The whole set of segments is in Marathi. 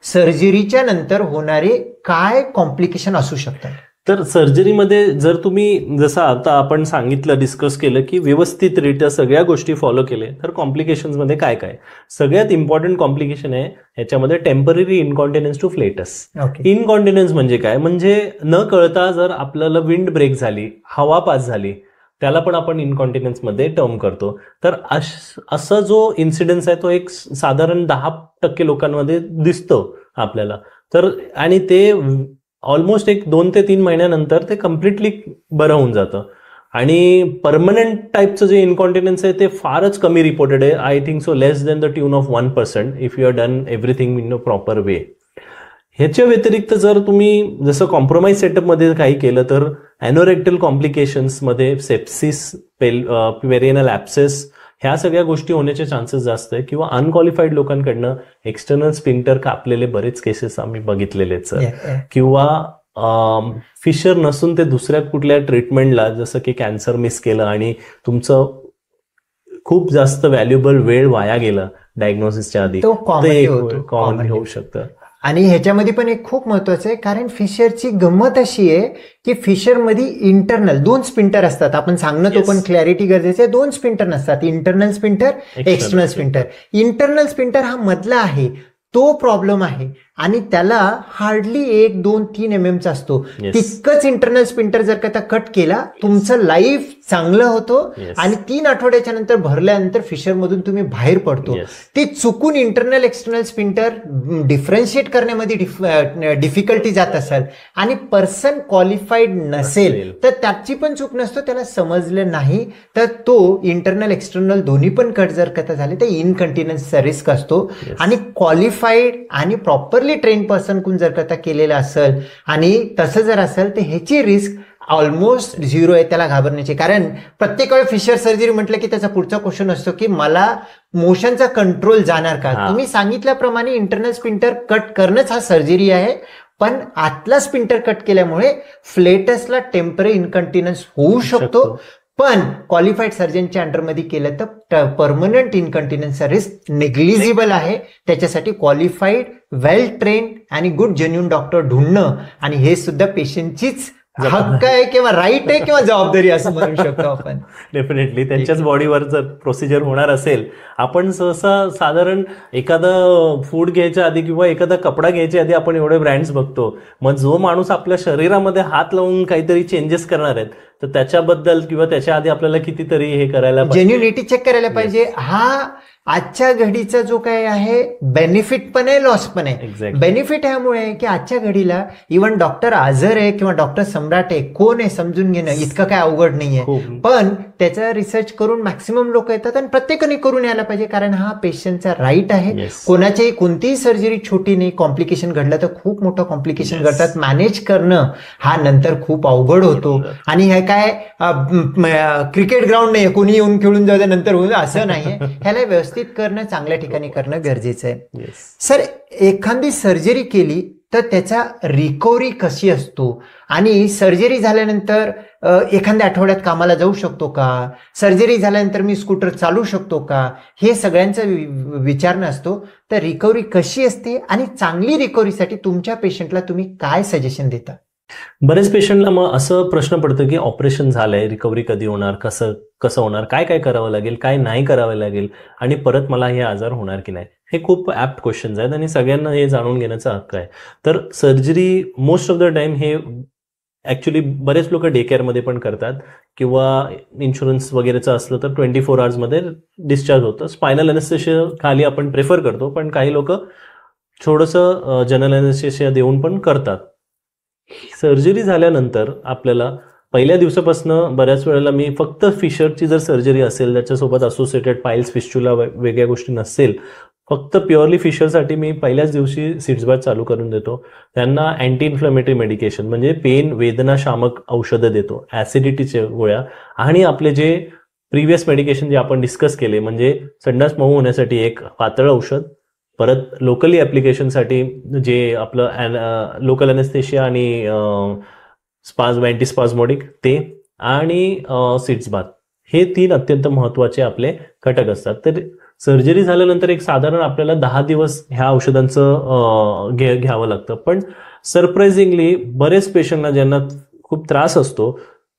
सर्जरीच्या नंतर होणारे काय कॉम्प्लिकेशन असू शकतात? तर सर्जरीमध्ये जर तुम्ही जसं आता आपण सांगितलं, डिस्कस केलं की व्यवस्थितरित्या सगळ्या गोष्टी फॉलो केले तर कॉम्प्लिकेशन्समध्ये काय काय, सगळ्यात इम्पॉर्टंट कॉम्प्लिकेशन आहे ह्याच्यामध्ये टेम्पररी इनकॉन्टिनन्स टू फ्लेटस. इनकॉन्टिनन्स म्हणजे काय, म्हणजे न कळता जर आपल्याला विंड ब्रेक झाली, हवा पास झाली, त्याला पण आपण इनकॉन्टिनन्स मध्ये टर्म करतो. तर असा जो इन्सिडेन्स आहे तो एक साधारण 10% लोकांमध्ये दिसतो आपल्याला. तर आणि ते ऑलमोस्ट एक 2 ते 3 महिन्यानंतर ते कम्प्लिटली बरं होऊन जातं. आणि परमनंट टाईपचं जे इनकॉन्टिनन्स आहे ते फारच कमी रिपोर्टेड आहे. I think so less than the tune of 1% if you are done everything in a proper way. ह्याच्या व्यतिरिक्त जर तुम्ही जसं कॉम्प्रोमाइज सेटअपमध्ये काही केलं तर ॲनोरेक्टल कॉम्प्लिकेशन्समध्ये सेप्सिस, पेरिनल ॲब्सेस, ह्या सगळ्या गोष्टी होण्याचे चान्सेस जास्त आहे. किंवा अनक्वालिफाईड लोकांकडनं एक्सटर्नल स्पिंक्टर कापलेले बरेच केसेस आम्ही बघितलेलेच. किंवा फिशर नसून ते दुसऱ्या कुठल्या ट्रीटमेंटला जसं की कॅन्सर मिस केलं आणि तुमचं खूप जास्त व्हॅल्युएबल वेळ वाया गेला डायग्नोसिसच्या आधी, ते कॉमन होऊ शकतं. आणि ह्याच्यामध्ये पण एक खूप महत्वाचं आहे, कारण फिशरची गंमत अशी आहे की फिशरमध्ये इंटरनल 2 स्पिंटर असतात. आपण सांगणं तो पण क्लॅरिटी गरजेचं आहे. 2 स्पिंटर नसतात, internal sphincter, external sphincter. Internal sphincter हा मधला आहे, तो प्रॉब्लेम आहे आणि त्याला हार्डली 1, 2, 3 mm चा असतो. तितकंच इंटरनल स्पिंटर जर का कट केला तुमचं लाईफ चांगलं होतं आणि 3 आठवड्याच्या नंतर भरल्यानंतर फिशर मधून तुम्ही बाहेर पडतो. ते चुकून इंटरनल एक्सटर्नल स्पिंटर डिफरन्शिएट करण्यामध्ये डिफिकल्टी जात असेल आणि पर्सन क्वालिफाईड नसेल तर त्याची पण चूक नसतो, त्याला समजलं नाही तर तो इंटरनल एक्सटर्नल दोन्ही पण कट जर का झाले तर इनकंटिन्युअन्सचा रिस्क असतो. आणि क्वालिफाईड आणि प्रॉपरली ट्रेन पर्सन कोण जर का केलेलं असेल आणि तसं जर असेल तर ह्याची रिस्क ऑलमोस्ट 0 आहे. त्याला घाबरण्याची, कारण प्रत्येक वेळी फिशर सर्जरी म्हटलं की त्याचा पुढचा क्वेश्चन असतो की मला मोशनचा कंट्रोल जाणार का. तुम्ही सांगितल्याप्रमाणे इंटरनल स्पिंटर कट करणंच हा सर्जरी आहे, पण आतला स्पिंटर कट केल्यामुळे फ्लेटसला टेम्पररी इनकंटिन्युअन्स होऊ शकतो. पण क्वालिफाईड सर्जनच्या अंडरमध्ये केलं तर परमनंट इनकंटिन्युअन्सचा रिस्क नेग्लिजिबल आहे. त्याच्यासाठी क्वालिफाईड, वेल ट्रेन आणि गुड जेन्युइन डॉक्टर ढूंढणं, आणि हे सुद्धा पेशंटचीच हक्क आहे किंवा राईट आहे किंवा जबाबदारी असं म्हणू शकतो आपण. डेफिनेटली त्यांच्याच बॉडीवर जर प्रोसिजर होणार असेल, आपण सहसा साधारण एखादं फूड घ्यायच्या आधी किंवा एखादा कपडा घ्यायच्या आधी आपण एवढे ब्रँड्स बघतो. मग जो माणूस आपल्या शरीरामध्ये हात लावून काहीतरी चेंजेस करणार आहेत तर त्याच्याबद्दल किंवा त्याच्या आधी आपल्याला कितीतरी हे करायला पाहिजे, जेन्युनिटी चेक करायला पाहिजे. हा आजच्या घडीचा जो काय आहे बेनिफिट पण आहे, लॉस पण आहे. बेनिफिट ह्यामुळे की आजच्या घडीला इव्हन डॉक्टर आझर आहे किंवा डॉक्टर सम्राट आहे, कोण आहे समजून घेणं इतकं काय अवघड नाहीये. पण त्याचा रिसर्च करून मॅक्सिमम लोक येतात आणि प्रत्येकाने करून यायला पाहिजे, कारण हा पेशंटचा राईट आहे. कोणाची कोणतीही सर्जरी छोटी नाही, कॉम्प्लिकेशन घडलं तर खूप मोठं कॉम्प्लिकेशन घडतात. मॅनेज करणं हा नंतर खूप अवघड होतो. आणि हे काय क्रिकेट ग्राउंड नाही, कोणी येऊन खेळून जाऊ दे नंतर होईल असं नाहीये. ह्याला व्यवस्थित करणं, चांगल्या ठिकाणी करणं गरजेचं आहे. सर, एखादी सर्जरी केली तर त्याचा रिकव्हरी कशी असतो आणि सर्जरी झाल्यानंतर एखाद्या आठवड्यात कामाला जाऊ शकतो का, सर्जरी झाल्यानंतर मी स्कूटर चालू शकतो का, हे सगळ्यांचं विचारणं असतो. तर रिकव्हरी कशी असते आणि चांगली रिकव्हरीसाठी तुमच्या पेशंटला तुम्ही काय सजेशन देता? बरेच पेशंटला मग असं प्रश्न पडतो की ऑपरेशन झालंय, रिकव्हरी कधी होणार, कसं होणार, काय काय करावं लागेल, काय नाही करावं लागेल आणि परत मला हे आजार होणार की नाही. हे खूप ॲप्ट क्वेश्चन्स आहेत आणि सगळ्यांना हे जाणून घेण्याचा हक्क आहे. तर surgery most of the time हे ॲक्च्युली बरेच लोक डे केअरमध्ये पण करतात किंवा इन्शुरन्स वगैरेचं असलं तर 24 hours डिस्चार्ज होतं. स्पायनल अनेस्थेशिया खाली आपण प्रेफर करतो, पण काही लोक थोडंसं जनरल अनेस्थेशिया देऊन पण करतात. सर्जरी झाल्यानंतर आपल्याला पहिल्या दिवसापासून बऱ्याच वेळेला मी फक्त फिशरची जर सर्जरी असेल, त्याच्यासोबत असोसिएटेड पाईल्स, फिस्चुला वेगळ्या गोष्टी नसेल, फक्त प्युअरली फिशरसाठी मी पहिल्याच दिवशी सीड्स बाथ चालू करून देतो. त्यांना अँटी इन्फ्लेमेटरी मेडिकेशन म्हणजे पेन वेदनाशामक औषधं देतो, ॲसिडिटीच्या गोळ्या आणि आपले जे प्रिव्हियस मेडिकेशन जे आपण डिस्कस केले म्हणजे संडास मऊ होण्यासाठी एक पातळ औषध, परत लोकली ॲप्लिकेशनसाठी जे आपलं लोकल अनेस्थेशिया आणि अँटीस्पाझमोडिक ते आणि सीड्स बाथ, हे 3 अत्यंत महत्त्वाचे आपले घटक असतात. तर सर्जरी झाल्यानंतर एक साधारण आपल्याला 10 दिवस ह्या औषधांचं घ्यावं लागतं. पण सरप्राइझिंगली बरेच पेशंटना ज्यांना खूप त्रास असतो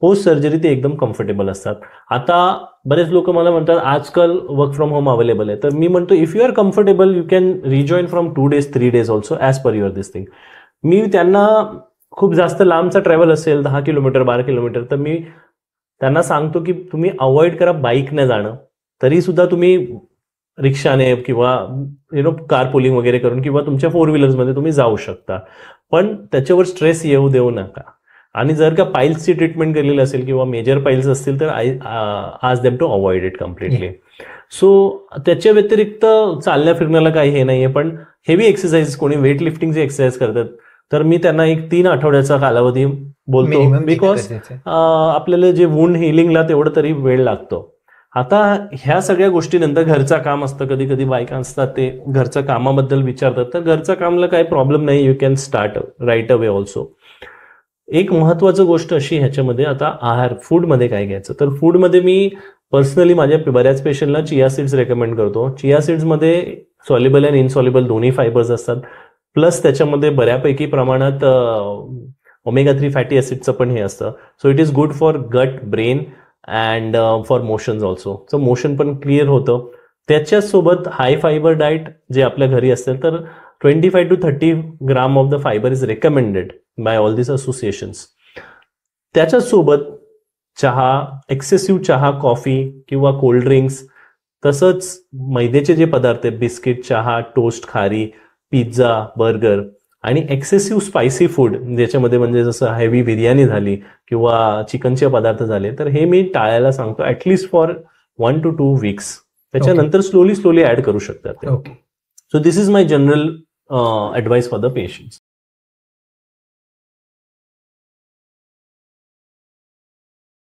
पोस्ट सर्जरी ते एकदम कम्फर्टेबल असतात. आता बरेच लोक मला म्हणतात आजकाल वर्क फ्रॉम होम अवेलेबल आहे, तर मी म्हणतो if you are comfortable you can rejoin from 2 days 3 days also as per your this thing. मी त्यांना खूप जास्त लांबचा ट्रॅव्हल असेल 10 किलोमीटर 12 किलोमीटर तर मी त्यांना सांगतो की तुम्ही अवॉइड करा बाईकने जाणं, तरी सुद्धा तुम्ही रिक्षाने किंवा कार पुलिंग वगैरे करून किंवा तुमच्या 4 व्हीलर्समध्ये तुम्ही जाऊ शकता, पण त्याच्यावर स्ट्रेस येऊ देऊ नका. आणि जर का पाईल्सची ट्रीटमेंट केलेली असेल किंवा मेजर पाईल्स असतील तर आज them to avoid it completely. So त्याच्या व्यतिरिक्त चालण्या फिरण्याला काही हे नाहीये, पण हेवी एक्सरसाइज कोणी वेट लिफ्टिंगचे एक्सरसाइज करतात तर मी त्यांना एक 3 आठवड्याचा कालावधी बोलतो, बिकॉज आपल्याला जे वुंड हिलिंगला तेवढं तरी वेळ लागतो. आता ह्या सगळ्या गोष्टीनंतर घरचं काम असतं, कधी कधी बायका असतात ते घरच्या कामाबद्दल विचारतात, तर घरच्या कामाला काही प्रॉब्लेम नाही, you can start right away also. एक महत्वाची गोष्ट अशी ह्याच्यामध्ये आता आहार फूडमध्ये काय घ्यायचं, तर फूडमध्ये मी पर्सनली माझ्या बऱ्याच पेशंटला चिया सीड्स रेकमेंड करतो. चिया सीड्समध्ये सॉल्युबल अँड इनसॉल्युबल दोन्ही फायबर्स असतात, प्लस त्याच्यामध्ये बऱ्यापैकी प्रमाणात ओमेगा 3 फॅटी ॲसिडचं पण हे असतं. So it is good for gut, brain and for motions also. So motion पण क्लिअर होतं. त्याच्यासोबत हाय फायबर डाएट जे आपल्या घरी असेल तर 25 to 30 gram of the fiber is recommended by all this associations. त्याच्यासोबत चहा, एक्सेसिव्ह चहा, कॉफी किंवा कोल्ड ड्रिंक्स, तसंच मैद्याचे जे पदार्थ आहेत बिस्किट, चहा, टोस्ट, खारी, पिझ्झा, बर्गर आणि एक्सेसिव्ह स्पायसी फूड ज्याच्यामध्ये म्हणजे जसं हेवी बिर्याणी झाली किंवा चिकनचे पदार्थ झाले, तर हे मी टाळायला सांगतो ॲटलिस्ट फॉर 1 to 2 weeks. त्याच्यानंतर स्लोली ऍड करू शकतात. Okay. So this is my general advice for the patients.